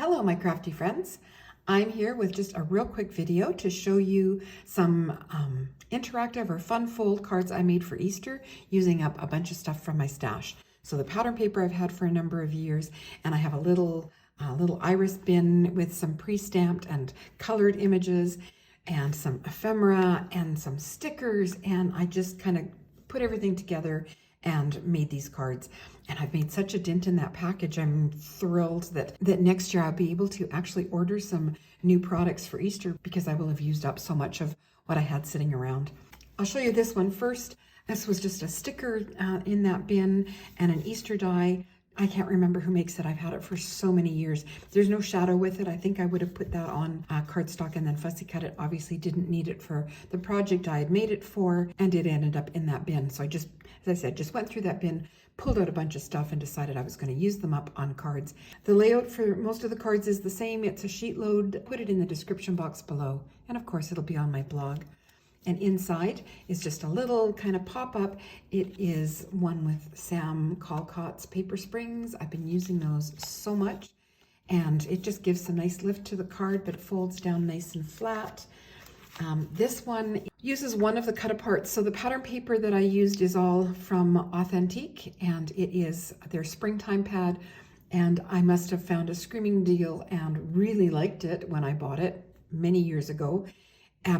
Hello, my crafty friends. I'm here with just a real quick video to show you some interactive or fun fold cards I made for Easter using up a bunch of stuff from my stash. So the pattern paper I've had for a number of years, and I have a little iris bin with some pre-stamped and colored images and some ephemera and some stickers, and I just kind of put everything together and made these cards. And I've made such a dent in that package. I'm thrilled that next year I'll be able to actually order some new products for Easter because I will have used up so much of what I had sitting around. I'll show you this one first. This was just a sticker in that bin and an Easter die. I can't remember who makes it. I've had it for so many years. There's no shadow with it. I think I would have put that on cardstock and then fussy cut it. Obviously didn't need it for the project I had made it for, and it ended up in that bin. So I just, as I said, just went through that bin, pulled out a bunch of stuff and decided I was going to use them up on cards. The layout for most of the cards is the same. It's a sheet load. Put it in the description box below. And of course it'll be on my blog. And inside is just a little kind of pop-up. It is one with Sam Colcott's paper springs. I've been using those so much, and it just gives a nice lift to the card, but it folds down nice and flat. This one uses one of the cut aparts. So the pattern paper that I used is all from Authentique, and it is their springtime pad, and I must have found a screaming deal and really liked it when I bought it many years ago.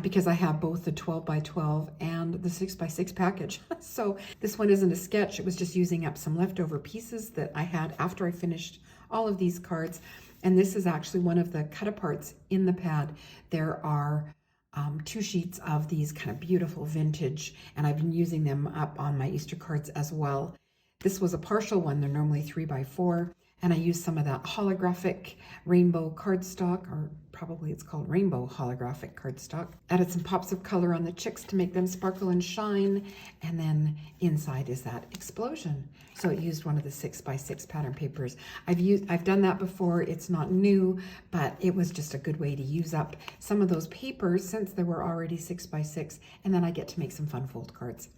Because I have both the 12 by 12 and the 6 by 6 package. So this one isn't a sketch. It was just using up some leftover pieces that I had after I finished all of these cards. And this is actually one of the cut aparts in the pad. There are 2 sheets of these kind of beautiful vintage, and I've been using them up on my Easter cards as well. This was a partial one. They're normally 3 by 4. And I used some of that holographic rainbow cardstock, or probably it's called rainbow holographic cardstock. Added some pops of color on the chicks to make them sparkle and shine. And then inside is that explosion. So it used one of the 6 by 6 pattern papers. I've done that before. It's not new, but it was just a good way to use up some of those papers since they were already 6 by 6. And then I get to make some fun fold cards.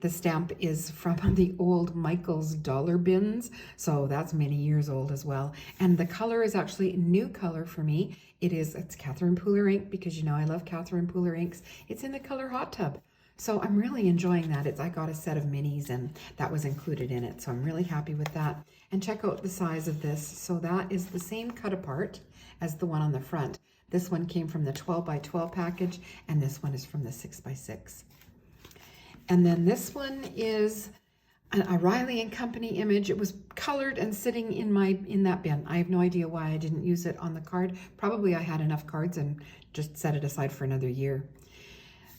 The stamp is from the old Michael's dollar bins, so that's many years old as well. And the color is actually a new color for me. It's Catherine Pooler ink, because you know I love Catherine Pooler inks. It's in the color Hot Tub. So I'm really enjoying that. I got a set of minis and that was included in it. So I'm really happy with that. And check out the size of this. So that is the same cut apart as the one on the front. This one came from the 12 by 12 package, and this one is from the 6 by 6. And then this one is a Riley & Company image. It was colored and sitting in that bin. I have no idea why I didn't use it on the card. Probably I had enough cards and just set it aside for another year.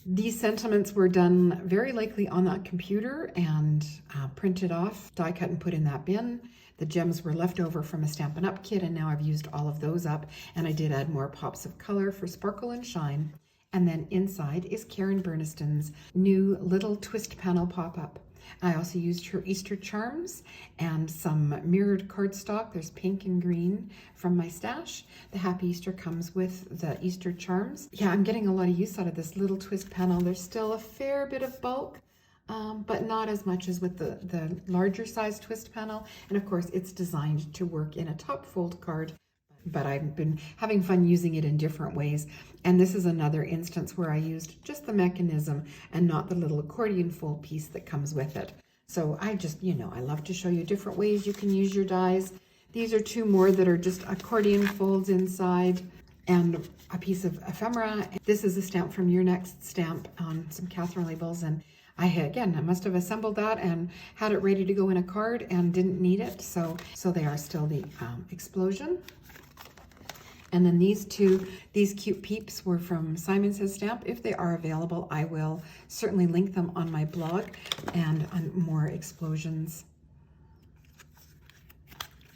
These sentiments were done very likely on that computer and printed off, die cut and put in that bin. The gems were left over from a Stampin' Up kit, and now I've used all of those up, and I did add more pops of color for sparkle and shine. And then inside is Karen Burniston's new little twist panel pop-up. I also used her Easter charms and some mirrored cardstock. There's pink and green from my stash. The Happy Easter comes with the Easter charms. Yeah, I'm getting a lot of use out of this little twist panel. There's still a fair bit of bulk, but not as much as with the larger size twist panel. And of course, it's designed to work in a top fold card, but I've been having fun using it in different ways. And this is another instance where I used just the mechanism and not the little accordion fold piece that comes with it. So I just, I love to show you different ways you can use your dies. These are 2 more that are just accordion folds inside and a piece of ephemera. This is a stamp from Your Next Stamp on some Catherine labels, and I must have assembled that and had it ready to go in a card and didn't need it. So they are still the explosion. And then these cute peeps were from Simon Says Stamp. If they are available, I will certainly link them on my blog and on more explosions.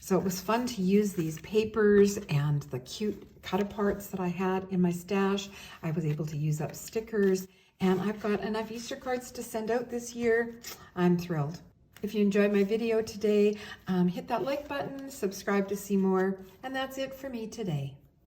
So it was fun to use these papers and the cute cut aparts that I had in my stash. I was able to use up stickers, and I've got enough Easter cards to send out this year. I'm thrilled. If you enjoyed my video today, hit that like button, subscribe to see more, and that's it for me today.